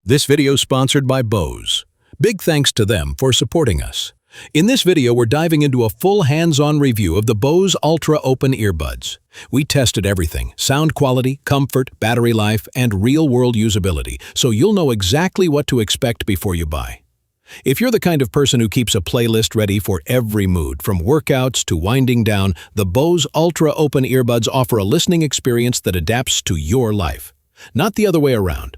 This video is sponsored by Bose. Big thanks to them for supporting us. In this video, we're diving into a full hands-on review of the Bose Ultra Open Earbuds. We tested everything: sound quality, comfort, battery life, and real-world usability, so you'll know exactly what to expect before you buy. If you're the kind of person who keeps a playlist ready for every mood, from workouts to winding down, the Bose Ultra Open Earbuds offer a listening experience that adapts to your life, not the other way around.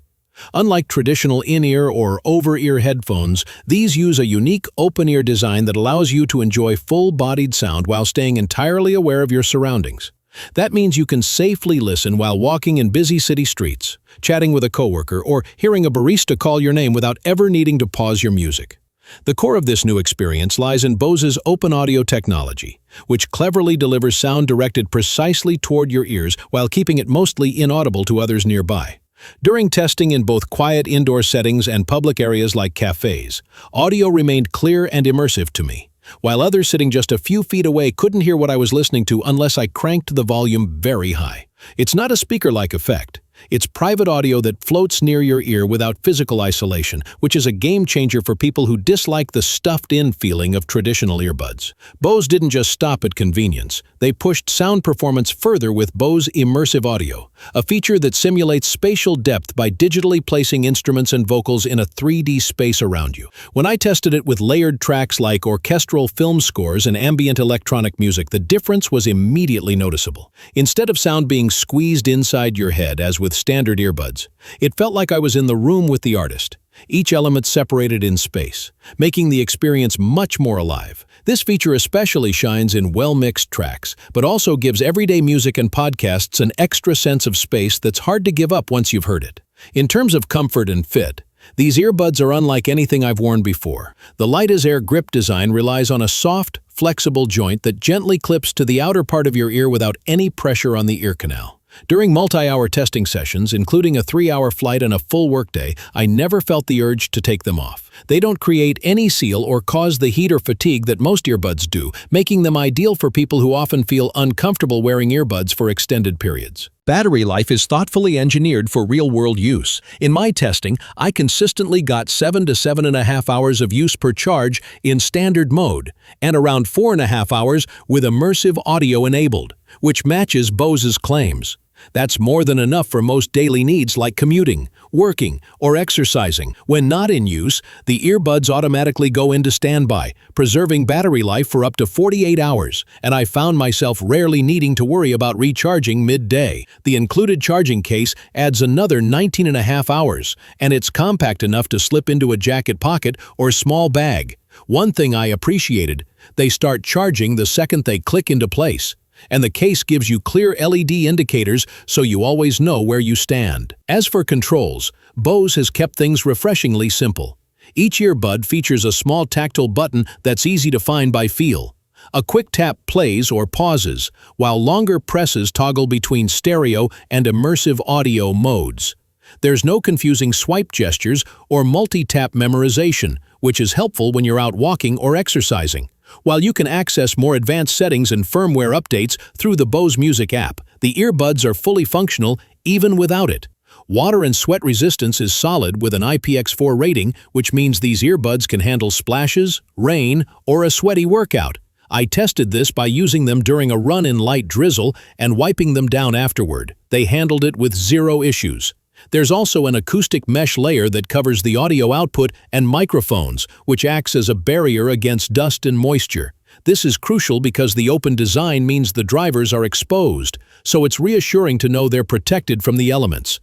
Unlike traditional in-ear or over-ear headphones, these use a unique open-ear design that allows you to enjoy full-bodied sound while staying entirely aware of your surroundings. That means you can safely listen while walking in busy city streets, chatting with a coworker, or hearing a barista call your name without ever needing to pause your music. The core of this new experience lies in Bose's OpenAudio technology, which cleverly delivers sound directed precisely toward your ears while keeping it mostly inaudible to others nearby. During testing in both quiet indoor settings and public areas like cafes, audio remained clear and immersive to me, while others sitting just a few feet away couldn't hear what I was listening to unless I cranked the volume very high. It's not a speaker-like effect. It's private audio that floats near your ear without physical isolation, which is a game-changer for people who dislike the stuffed-in feeling of traditional earbuds. Bose didn't just stop at convenience. They pushed sound performance further with Bose Immersive Audio, a feature that simulates spatial depth by digitally placing instruments and vocals in a 3D space around you. When I tested it with layered tracks like orchestral film scores and ambient electronic music, the difference was immediately noticeable. Instead of sound being squeezed inside your head, as with standard earbuds, it felt like I was in the room with the artist, each element separated in space, making the experience much more alive. This feature especially shines in well-mixed tracks, but also gives everyday music and podcasts an extra sense of space that's hard to give up once you've heard it. In terms of comfort and fit, these earbuds are unlike anything I've worn before. The light-as-air grip design relies on a soft, flexible joint that gently clips to the outer part of your ear without any pressure on the ear canal. During multi-hour testing sessions, including a 3-hour flight and a full workday, I never felt the urge to take them off. They don't create any seal or cause the heat or fatigue that most earbuds do, making them ideal for people who often feel uncomfortable wearing earbuds for extended periods. Battery life is thoughtfully engineered for real-world use. In my testing, I consistently got 7 to 7.5 hours of use per charge in standard mode, and around 4.5 hours with immersive audio enabled, which matches Bose's claims. That's more than enough for most daily needs like commuting, working, or exercising. When not in use, the earbuds automatically go into standby, preserving battery life for up to 48 hours, and I found myself rarely needing to worry about recharging midday. The included charging case adds another 19.5 hours, and it's compact enough to slip into a jacket pocket or small bag. One thing I appreciated: they start charging the second they click into place, and the case gives you clear LED indicators so you always know where you stand. As for controls, Bose has kept things refreshingly simple. Each earbud features a small tactile button that's easy to find by feel. A quick tap plays or pauses, while longer presses toggle between stereo and immersive audio modes. There's no confusing swipe gestures or multi-tap memorization, which is helpful when you're out walking or exercising. While you can access more advanced settings and firmware updates through the Bose Music app, the earbuds are fully functional even without it. Water and sweat resistance is solid with an IPX4 rating, which means these earbuds can handle splashes, rain, or a sweaty workout. I tested this by using them during a run in light drizzle and wiping them down afterward. They handled it with zero issues. There's also an acoustic mesh layer that covers the audio output and microphones, which acts as a barrier against dust and moisture. This is crucial because the open design means the drivers are exposed, so it's reassuring to know they're protected from the elements.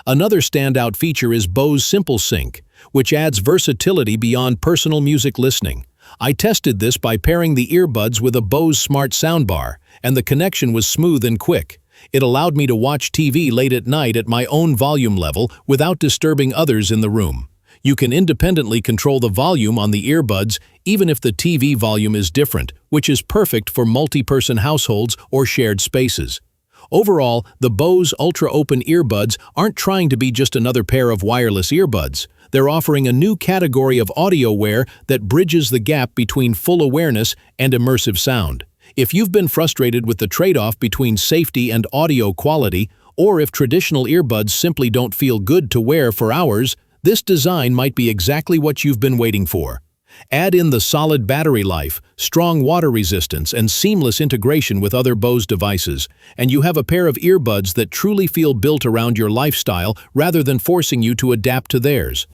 Another standout feature is Bose SimpleSync, which adds versatility beyond personal music listening. I tested this by pairing the earbuds with a Bose smart soundbar, and the connection was smooth and quick. It allowed me to watch TV late at night at my own volume level without disturbing others in the room. You can independently control the volume on the earbuds even if the TV volume is different, which is perfect for multi-person households or shared spaces. Overall, the Bose Ultra Open Earbuds aren't trying to be just another pair of wireless earbuds. They're offering a new category of audio wear that bridges the gap between full awareness and immersive sound. If you've been frustrated with the trade-off between safety and audio quality, or if traditional earbuds simply don't feel good to wear for hours, This design might be exactly what you've been waiting for. Add in the solid battery life, strong water resistance, and seamless integration with other Bose devices, and you have a pair of earbuds that truly feel built around your lifestyle rather than forcing you to adapt to theirs.